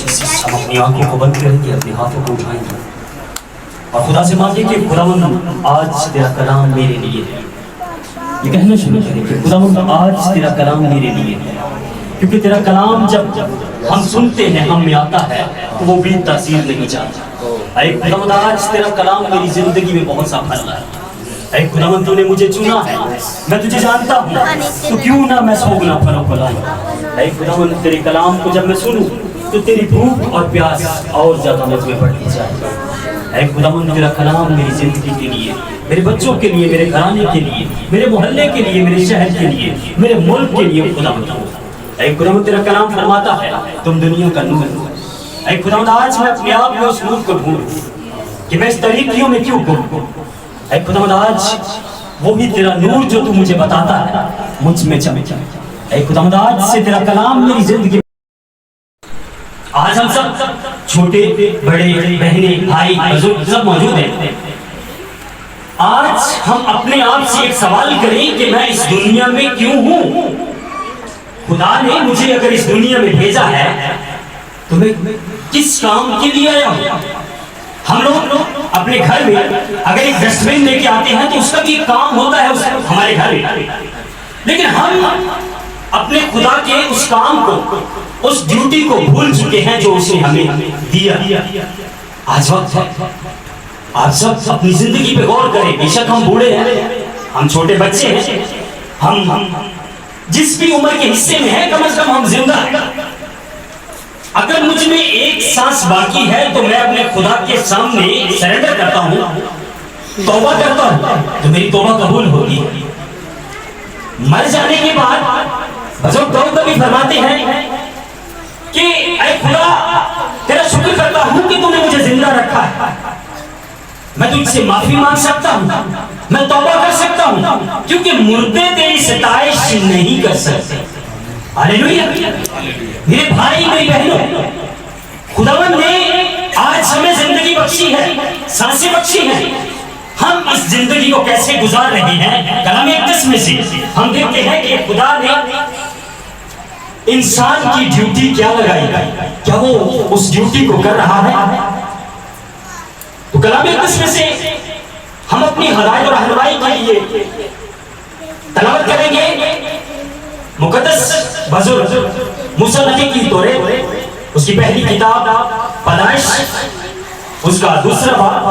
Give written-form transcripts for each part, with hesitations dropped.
हम अपनी आंखों को बंद करेंगे, अपने हाथों को उठाएंगे और खुदा से मांगे कि खुदावंद आज तेरा कलाम मेरे लिए है। ये कहना शुरू करें कि खुदावंद आज तेरा कलाम मेरे लिए है, क्योंकि तेरा कलाम जब हम सुनते हैं, हम में आता है तो वो भी तासीर नहीं जाता। अरे खुदावंद आज तेरा कलाम मेरी जिंदगी में बहुत सा फल है। अरे खुदावंद तूने मुझे चुना है, मैं तुझे जानता हूँ, तो क्यों ना मैं सोगना फलों को लाऊं। अरे खुदावंद तेरे कलाम को जब मैं सुनूं तो तेरी भूख और प्यास और ज्यादा मुझ में बढ़ती जाए। अरे खुदावंद तेरा कलाम मेरी जिंदगी के लिए, मेरे बच्चों के लिए, मेरे घराने के लिए, मेरे मोहल्ले के लिए, मेरे शहर के लिए, मेरे मुल्क के लिए खुदावंद। अरे खुदावंद तेरा कलाम फरमाता है तुम दुनिया का नूर हो। अरे खुदावंद आज मैं अपने आप में उस नूर को ढूंढूं कि मैं इस तरीकियों में क्यों गुम। ऐ खुदावंद आज वही तेरा नूर जो तू मुझे बताता है मुझ में चमके। ऐ खुदावंद आज से तेरा कलाम मेरी जिंदगी। आज हम सब छोटे बड़े बहने भाई बुजुर्ग सब मौजूद हैं। आज हम अपने आप से एक सवाल करें कि मैं इस दुनिया में क्यों हूं। खुदा ने मुझे अगर इस दुनिया में भेजा है तो मैं किस काम के लिए आया हूं। हम लोग अपने घर में अगर एक डस्टबिन लेके आते हैं तो उसका भी काम होता है हमारे घर में, लेकिन हम अपने खुदा के उस काम को, उस ड्यूटी को भूल चुके हैं जो उसने हमें दिया। आज वक्त आप सब अपनी जिंदगी पे गौर करें। बेशक हम बूढ़े हैं, हम छोटे बच्चे हैं, हम जिस भी उम्र के हिस्से में है कम से कम हम जिंदा हैं। अगर मुझ में एक सांस बाकी है तो मैं अपने खुदा के सामने सरेंडर करता हूं, तौबा करता हूं, तो मेरी तौबा कबूल होगी। मर जाने के बाद बुजुर्ग दाऊद नबी फरमाते हैं कि ऐ खुदा तेरा शुक्र करता हूं कि तूने मुझे जिंदा रखा है। मैं तुझसे माफी मांग सकता हूं, मैं तौबा कर सकता हूं, क्योंकि मुर्दे तेरी सताइश नहीं कर सकते। हालेलुया। मेरे भाई मेरी बहनों, खुदावंद ने आज हमें जिंदगी बख्शी है, सांसें बख्शी है। हम इस जिंदगी को कैसे गुजार रहे हैं, कलाम मुक़द्दस में से हम देखते हैं कि खुदा ने इंसान की ड्यूटी क्या लगाई, क्या वो उस ड्यूटी को कर रहा है। तो कलाम मुक़द्दस में से हम अपनी हिदायत और रहनुमाई के लिए तलावत करेंगे मुक़द्दस बुजुर्ग मूसा नबी की तौरेत, उसकी पहली किताब पैदाइश, उसका दूसरा बाब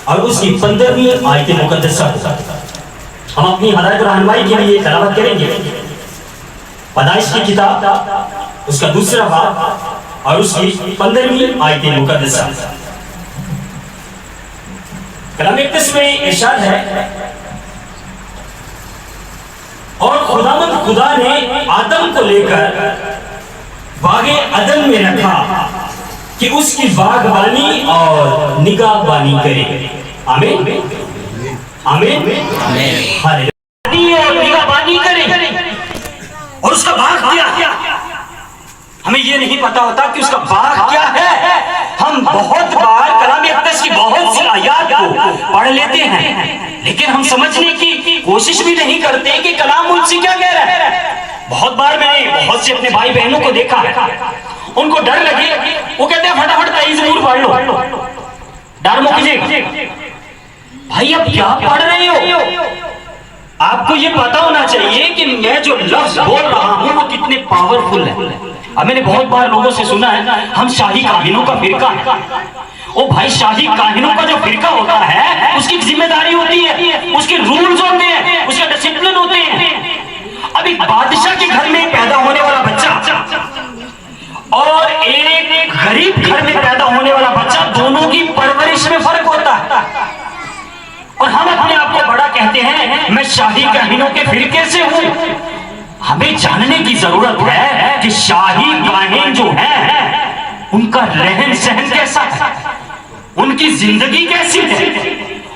और उसकी 15वीं आयत मुक़द्दसा। हम अपनी हिदायत और रहनुमाई के लिए तलावत करेंगे पैदाइश की किताब, उसका दूसरा बाब और उसकी 15वीं आयत मुक़द्दसा। कलाम मुक़द्दस में इरशाद है, और खुदावंद खुदा ने आदम को लेकर बागे अदन में रखा कि उसकी बागबानी और निगाहबानी करे। आमीन आमीन हालेलुया। और निगाहबानी करे, और उसका बाग क्या? हमें ये नहीं पता होता कि उसका बाग क्या है। हम बहुत बार कलाम मुक़द्दस की बहुत सी आयत को पढ़ लेते हैं, लेकिन हम समझने की कोशिश भी नहीं करते कि कलाम उनसे क्या कह रहा है। बहुत बार मैंने बहुत से अपने भाई बहनों को देखा है, उनको डर लगे, वो कहते हैं फटाफट ताईज़ ज़रूर पढ़ लो, डर मुक जाएगा। भाई अब क्या पढ़ रहे हो? आपको ये पता होना चाहिए कि मैं जो लफ्ज बोल रहा हूँ वो कितने पावरफुल है। अब मैंने बहुत बार लोगों से सुना है हम शाही काहिनों का फिरका है। ओ भाई, शाही काहिनों का जो फिरका होता है उसकी जिम्मेदारी होती है, उसके रूल्स होते हैं, उसके डिसिप्लिन होते हैं। अब एक बादशाह के घर में पैदा होने वाला बच्चा और एक गरीब घर में पैदा होने वाला बच्चा, दोनों की परवरिश में फर्क होता है। और हम अपने आप को बड़ा कहते हैं मैं शाही काहिनों के फिरके से हूं। हमें जानने की जरूरत है कि शाही काहिन जो है उनका रहन सहन कैसा है, उनकी जिंदगी कैसी है,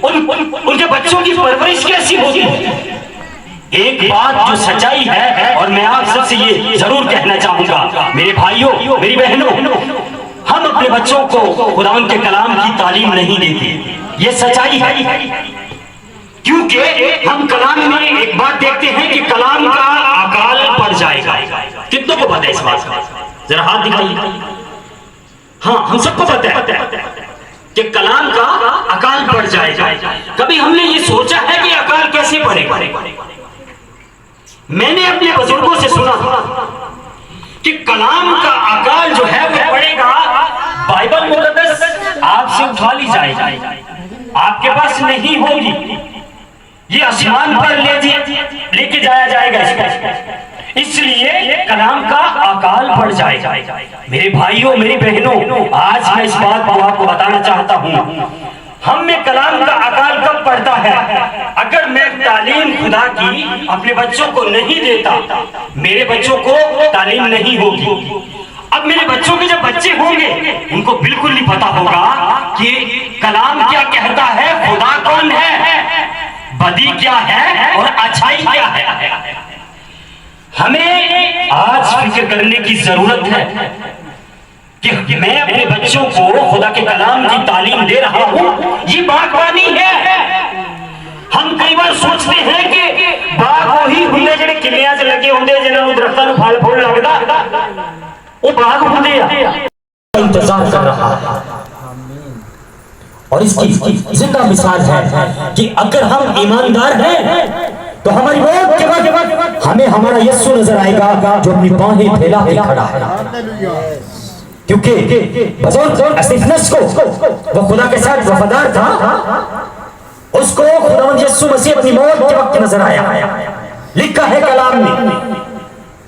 उनके बच्चों की परवरिश कैसी होगी। एक बात जो सच्चाई है, और मैं आप सबसे ये जरूर कहना चाहूंगा मेरे भाइयों मेरी बहनों, हम अपने बच्चों को खुदावंद के कलाम की तालीम नहीं देते। ये सच्चाई है, क्योंकि हम कलाम में एक बात देखते हैं कि कलाम का अकाल पड़ जाएगा। कितनों को पता है इस बात का? जरा हाथ दिखाइए। हाँ, हम सबको पता है कि कलाम का अकाल पड़ जाएगा। कभी हमने ये सोचा है कि अकाल कैसे पड़ेगा? मैंने अपने बुजुर्गों से सुना कि कलाम का अकाल जो है वो पड़ेगा, बाइबल मुकद्दस आपसे उठा ली जाएगी, आपके पास नहीं होगी, ये आसमान पर लेके जाया जाएगा। इसलिए कलाम का अकाल पड़ जाएगा। मेरे भाइयों, मेरी बहनों, आज मैं इस बात को आपको बताना चाहता हूँ, हम में कलाम का अकाल कब पड़ता है? अगर मैं तालीम खुदा की अपने बच्चों को नहीं देता, मेरे बच्चों को तालीम नहीं होगी। अब मेरे बच्चों के जब बच्चे होंगे, उनको बिल्कुल नहीं पता होगा कि कलाम क्या कहता है, खुदा कौन है, बदी क्या है और अच्छाई क्या है। हमें आज फिक्र करने की जरूरत है कि मैं अपने बच्चों को खुदा के कलाम की तालीम दे रहा हूं, ये बागबानी है। हम कई बार सोचते हैं कि बाग वही होंगे जिन्हें किलियां से लगे होंगे, जिन्हें दरख्तां नूं फल फूल लगदा, वो बाग होंगे इंतजार कर रहा है। और इसकी जिंदा मिसाल है कि अगर हम ईमानदार हैं तो हमारी मौत के बाद हमें हमारा यीशु नजर आएगा जो अपनी बाहें फैला के खड़ा है। क्योंकि स्तिफनस को वो खुदा के साथ वफादार था, उसको खुदावंद यीशु मसीह अपनी मौत के वक्त नजर आया। लिखा है कलाम में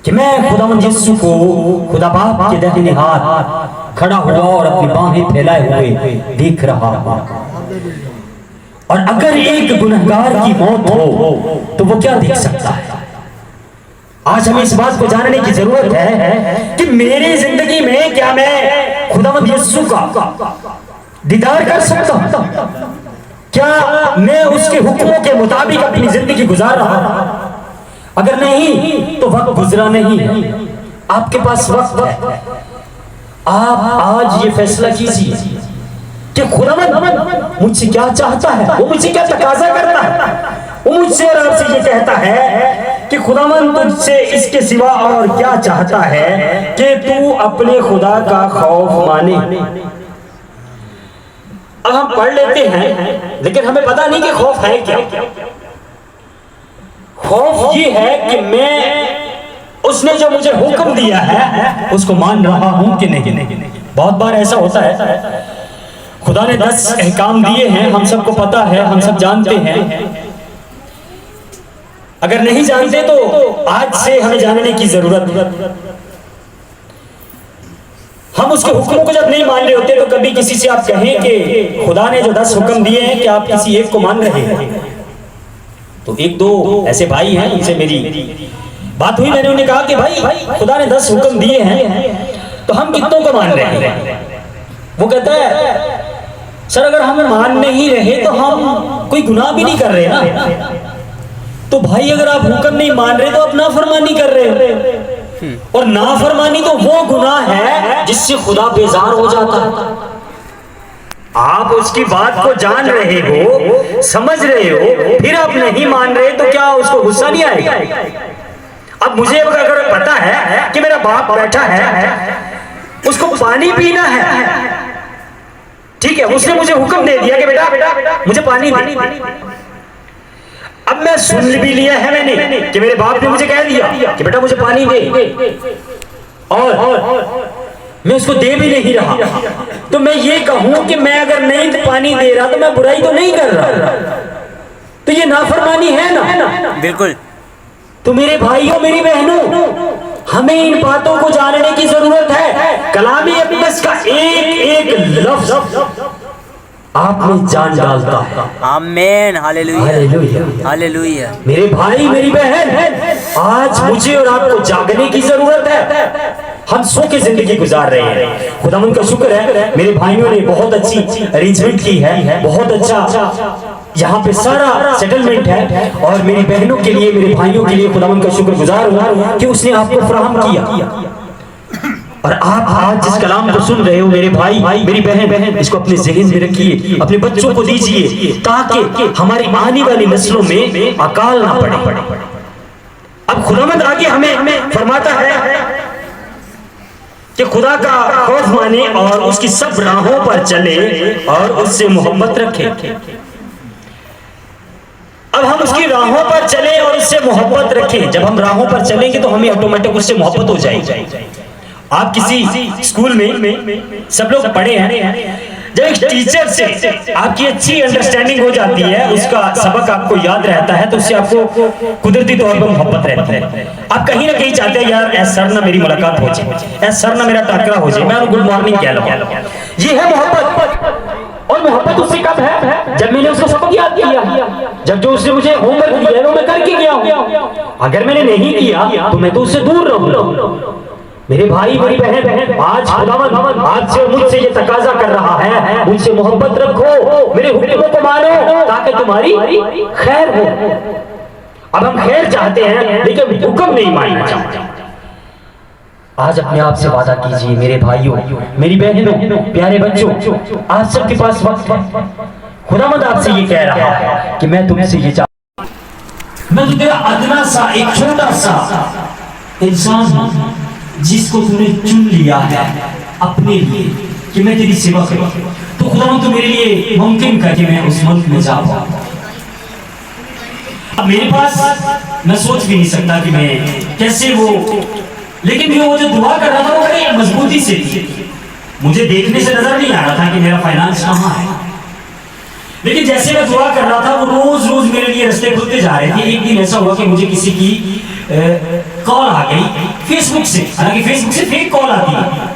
कि मैं खुदावंद यीशु को खुदा बाप के दाहिने हाथ खड़ा हुआ और अपनी बाहें फैलाए हुए देख रहा हूं। और अगर एक गुनहगार की मौत हो तो वो क्या देख सकता है? आज हमें इस बात को जानने की जरूरत है कि मेरी जिंदगी में क्या मैं खुदावंद यीशु का दीदार कर सकता हूं? क्या मैं उसके हुक्मों के मुताबिक अपनी जिंदगी गुजार रहा हूं? अगर नहीं तो वक्त गुजरा नहीं है, आपके पास वक्त है। आप आज ये फैसला कीजिए कि खुदावंद मुझसे क्या चाहता है, वो मुझसे क्या तकाजा करता है। वो मुझसे और आपसे ये कहता है कि खुदावंद तुझसे इसके सिवा और क्या चाहता है कि तू अपने खुदा का खौफ माने। अब हम पढ़ लेते हैं, लेकिन हमें पता नहीं कि खौफ है क्या। खौफ ये है कि मैं उसने जो मुझे हुक्म दिया है उसको मान रहा हूं कि नहीं। बहुत बार ऐसा होता है, खुदा ने 10 अहकाम दिए हैं, हम सबको पता है, हम सब जानते हैं। अगर नहीं जानते तो आज से हमें जानने की जरूरत। हम उसके हुक्मों को जब नहीं मान रहे होते तो कभी किसी से आप कहें कि खुदा ने जो 10 हुक्म दिए हैं कि आप किसी एक को मान रहे हैं, तो एक दो ऐसे भाई हैं, उनसे मेरी बात हुई। मैंने उन्हें कहा कि भाई खुदा ने 10 हुक्म दिए हैं तो हम कितनों को मान रहे हैं? वो कहता है सर अगर हम मान नहीं रहे तो हम कोई गुनाह भी नहीं कर रहे ना। तो भाई अगर आप हुक्म नहीं मान रहे तो आप नाफरमानी कर रहे हो, और नाफरमानी तो वो गुनाह है जिससे खुदा बेजार हो जाता है। आप उसकी बात को जान रहे हो, समझ रहे हो, फिर आप नहीं मान रहे तो क्या उसको गुस्सा नहीं आएगा? अब मुझे अगर पता है कि मेरा बाप बैठा है, उसको पानी पीना है, ठीक है, उसने मुझे हुक्म दे दिया कि बेटा मुझे पानी दे। अब मैं सुन भी लिया है मैंने कि मेरे बाप ने मुझे कह दिया कि बेटा मुझे पानी दे, और मैं उसको दे भी नहीं रहा, तो मैं ये कहूं कि मैं अगर नहीं पानी दे रहा तो मैं बुराई तो नहीं कर रहा, तो ये नाफरमानी है ना? बिल्कुल। तो मेरे भाइयों, मेरी बहनों, हमें इन बातों को जानने की जरूरत है। कलामी अक़दस का एक एक लफ्ज आप में जान डालता है। आमीन, हालेलुया, हालेलुया। मेरे भाई, मेरी बहन, आज मुझे और आपको जागने की जरूरत है। हम सो के जिंदगी गुजार रहे हैं। खुदावंद का शुक्र है, मेरे भाइयों ने बहुत अच्छी अरेंजमेंट की है, बहुत अच्छा यहाँ पे सारा सेटलमेंट है, और मेरी बहनों के लिए, मेरे भाइयों के लिए खुदावंद का शुक्रगुजार हूँ कि उसने आपको फराहम किया। और आप आज जिस कलाम को सुन रहे हो मेरे भाई, मेरी बहन, इसको अपने ज़हन में रखिए, अपने बच्चों को दीजिए, ताकि हमारी आने वाली नस्लों में अकाल ना पड़े। अब खुदावंद आगे हमें फरमाता है कि खुदा का खौफ माने और उसकी सब राहों पर चले और उससे मोहब्बत रखे। अब हम उसकी राहों पर चले और उससे मोहब्बत रखें। जब हम राहों पर चलेंगे तो हमें ऑटोमेटिक उससे मोहब्बत हो जाएगी। आप किसी स्कूल में सब लोग पढ़े हैं, जब एक टीचर से आपकी अच्छी अंडरस्टैंडिंग हो जाती है, उसका सबक आपको याद रहता है, तो उससे आपको कुदरती तौर पर मोहब्बत रहती है। आप कहीं ना कहीं चाहते हैं यार ऐ सर ना मेरी मुलाकात हो जाए, ऐ सर ना मेरा टाकरा हो जाए, मैं गुड मॉर्निंग कह लूं। ये है मोहब्बत। और मोहब्बत उससे कब है? जब मैंने उसको सबक याद किया, जब जो उसने मुझे होमवर्क दिया है वो मैं करके गया हूं। अगर मैंने नहीं किया तो मैं तो उससे दूर रहूं। मेरे भाई मेरी बहन, आज खुदावंद आज से मुझसे ये तकाजा कर रहा है, मुझसे मोहब्बत रखो, मेरे हुक्मों को मानो ताकि तुम्हारी खैर हो। अब हम खैर चाहते हैं लेकिन हुक्म नहीं मानना चाहते। आज अपने आप से वादा कीजिए मेरे भाइयों, मेरी बहनों, प्यारे बच्चों, आज सबके पास वक्त है। खुदावंद आपसे ये कह रहा है कि मैं तुमसे ये चाहता, मैं तो तेरा अदना सा एक छोटा सा इंसान हूं जिसको तूने चुन लिया है अपने लिए कि मैं तेरी सेवा करूं। तो खुदावंद तो मेरे लिए मुमकिन कर कि मैं उस मुल्क में जा पाऊं। अब मेरे पास मैं सोच भी नहीं सकता कि मैं कैसे वो, लेकिन वो जो दुआ कर रहा था वो बड़ी मजबूती से थी। मुझे देखने से नजर नहीं आ रहा था कि मेरा फाइनेंस कहाँ है, लेकिन जैसे मैं दुआ कर रहा था वो रोज रोज मेरे लिए रास्ते खुलते जा रहे थे। एक दिन ऐसा हुआ कि मुझे किसी की कॉल आ गई फेसबुक से, हालांकि फेसबुक से फेक कॉल आती है।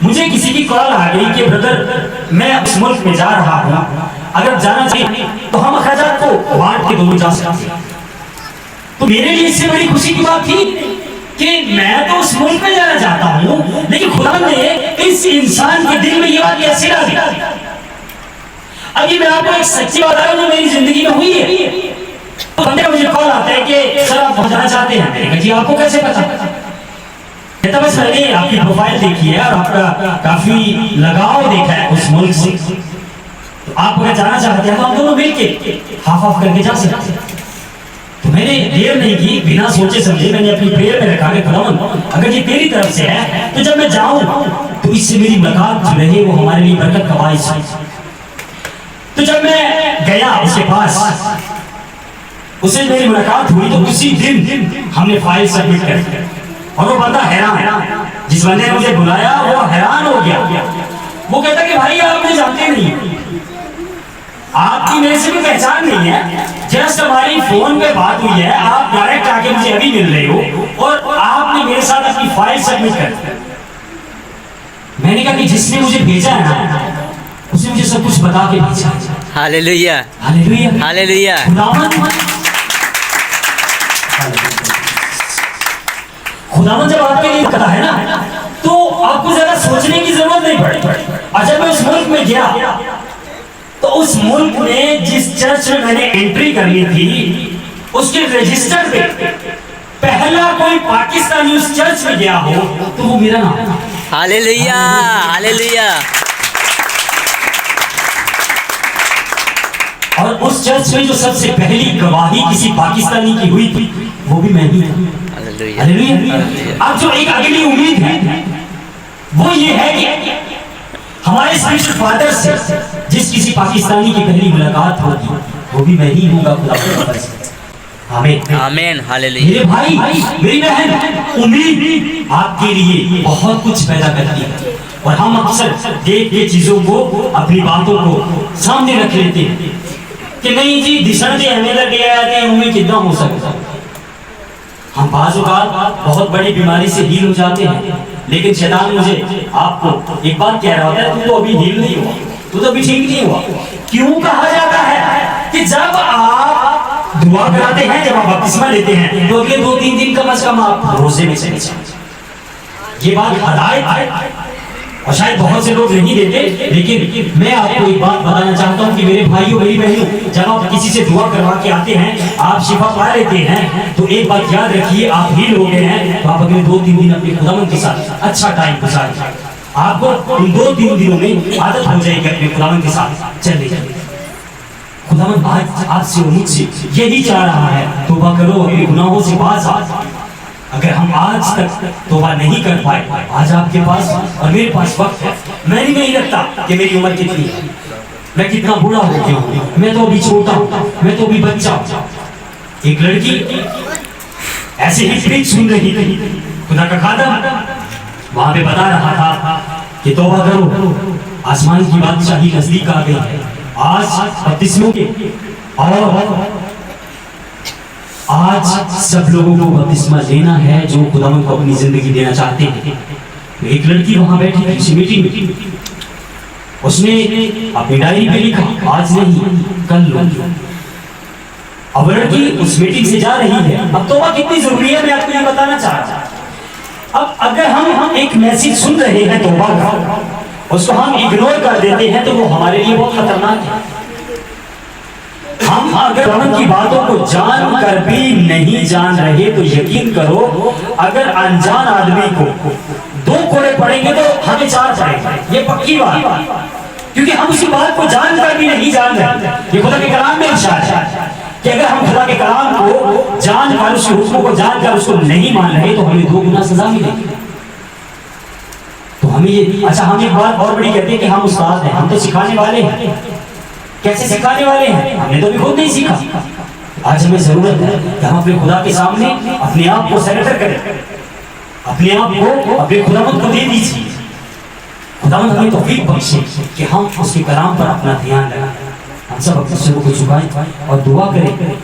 मुझे किसी की कॉल आ गई कि ब्रदर मैं उस मुल्क में जा रहा हूँ, अगर जाना चाहिए तो हम अखराजात को बांट के दोनों जा सकते हैं। तो मेरे लिए इससे बड़ी खुशी की बात थी कि मैं तो उस मुल्क में जाना चाहता हूँ, लेकिन खुदा ने इस इंसान के दिल में ये बात कैसे डाली। अभी मैं आपको एक सच्ची बात जो मेरी जिंदगी में हुई है। तो बंदे मुझे कॉल आता है कि सर आप जाना चाहते हैं। मैंने कहा जी आपको कैसे पता? कहता बस मैंने आपकी प्रोफाइल देखी है और आपका काफी लगाव देखा है उस मुल्क से, तो आप अगर जाना चाहते हैं तो हम दोनों मिलके हाफ हाफ करके जा सकते हैं। तो मैंने देर नहीं की, बिना सोचे समझे मैंने अपनी प्रेयर में रखा कि खुदावंद अगर ये तेरी तरफ से है तो जब मैं जाऊं तो इससे मेरी मुलाकात जो रहे वो हमारे लिए बरकत का बाइस है। तो जब मैं गया उसके पास, उससे मेरी मुलाकात हुई, तो उसी दिन हमने फाइल सबमिट कर दी। और वो बंदा हैरान, जिस बंदे ने मुझे बुलाया वो हैरान हो गया। वो कहता कि भाई आप मुझे जानते नहीं, आपकी मेरे से भी पहचान नहीं है, जस्ट हमारी फोन पे बात हुई है, आप डायरेक्ट आके मुझे अभी मिल रहे हो और आपने मेरे साथ अपनी फाइल सबमिट कर दी। मैंने कहा कि जिसने मुझे भेजा है ना उसने मुझे सब कुछ बता के भेजा। Hallelujah, hallelujah, hallelujah. खुदावंद जब आपके लिए करता है ना तो आपको ज्यादा सोचने की जरूरत नहीं पड़ती। और जब मैं उस मुल्क में गया तो उस मुल्क में जिस चर्च में मैंने एंट्री करनी थी उसके रजिस्टर पे पहला कोई पाकिस्तानी उस चर्च में गया हो तो वो मेरा नाम था। Hallelujah, hallelujah. और उस चर्च में जो सबसे पहली गवाही किसी पाकिस्तानी की हुई थी वो भी मैं ही था। हालेलुया। अब जो एक अगली उम्मीद है वो ये है कि हमारे स्पिरिचुअल फादर से जिस किसी पाकिस्तानी की पहली मुलाकात होगी वो भी मैं ही होगा खुदा के फजल से। आमीन, आमीन, हालेलुया। मेरे भाई मेरी बहन, उम्मीद आपके लिए बहुत कुछ पैदा करती है और हम अक्सर देख के चीजों को, अपनी बातों को सामने रख लेते हैं कि नहीं जी दिशा दे हमें लग गया है, उम्मीद कितना हो सकता। हम बाज़ औक़ात बहुत बड़ी बीमारी से हील हो जाते हैं, लेकिन शैतान मुझे आपको एक बात कह रहा होता है, तू तो अभी हील नहीं हुआ, तू तो अभी ठीक नहीं हुआ। क्यों कहा जाता है कि जब आप दुआ कराते हैं, जब आप बपतिस्मा लेते हैं तो अगले 2-3 दिन कम से कम आप रोजे में चले जाएं। ये बात हदायत है और शायद बहुत से लोग नहीं देते, लेकिन मैं आपको एक बात बताना चाहता हूँ कि मेरे भाइयों मेरी बहनों, जब आप किसी से दुआ करवा के आते हैं, आप शिफा पा लेते हैं, तो एक बात याद रखिए, आप हील हो गए हैं तो आप अगले 2-3 दिन अपने खुदावंद के साथ अच्छा टाइम गुजारिए। आपको उन 2-3 दिनों में आदत हो जाएगी अपने खुदावंद के साथ चलने की। खुदावंद आज आपसे और मुझसे यही चाह रहा है, तौबा करो, अपने गुनाहों से बाज आओ। अगर हम आज तक तौबा नहीं कर पाए, आज आपके पास और मेरे पास वक्त है। मैं नहीं रखता कि मेरी उम्र कितनी है, मैं कितना बूढ़ा हो गया हूँ, मैं तो अभी छोटा हूँ, मैं तो अभी बच्चा हूँ। एक लड़की ऐसे ही प्रीच सुन रही थी, खुदा का खादम वहां पे बता रहा था कि तौबा करो, आसमान की बादशाही नजदीक आ गई है। आज बपतिस्मों के और आज सब लोगों को बपतिस्मा लेना है जो खुदावंद को अपनी जिंदगी देना चाहते हैं। तो एक लड़की वहां बैठी थी उसी मीटिंग में, उसने अपनी डायरी पे लिखा, आज नहीं कल लो। अब लड़की उस मीटिंग से जा रही है। अब तौबा कितनी जरूरी है मैं आपको ये बताना चाह रहा हूं। अब अगर हम एक मैसेज सुन रहे हैं तौबा का, उसको हम इग्नोर कर देते हैं तो वो हमारे लिए बहुत खतरनाक है। हम अगर खुदावंद की बातों को जान कर भी नहीं जान रहे तो यकीन करो, अगर अनजान आदमी को 2 कोड़े पड़ेंगे तो हमें 4 पड़ेंगे, ये पक्की बात, क्योंकि हम उसी बात को जान कर भी नहीं जान रहे। ये खुदा के कलाम में इरशाद है कि अगर हम खुदा के कलाम को जानकर, उसके हुक्मों को जानकर उसको नहीं मान रहे तो हमें 2 गुना सजा मिलेगी। तो हमें ये अच्छा, हम एक बात और बड़ी कहते हैं कि हम उस्ताद हैं, हम तो सिखाने वाले हैं। कैसे सिखाने वाले हैं? हमने तो भी खुद नहीं सीखा। आज हमें जरूरत है कि हम अपने खुदा के सामने अपने आप को सरेंडर करें, अपने आप को अपने खुदावंद को दे दीजिए। खुदावंद हमें तौफीक बख्शे कि हम उसके कलाम पर अपना ध्यान लगाएं। हम सब अपने सिर को झुकाएं और दुआ करें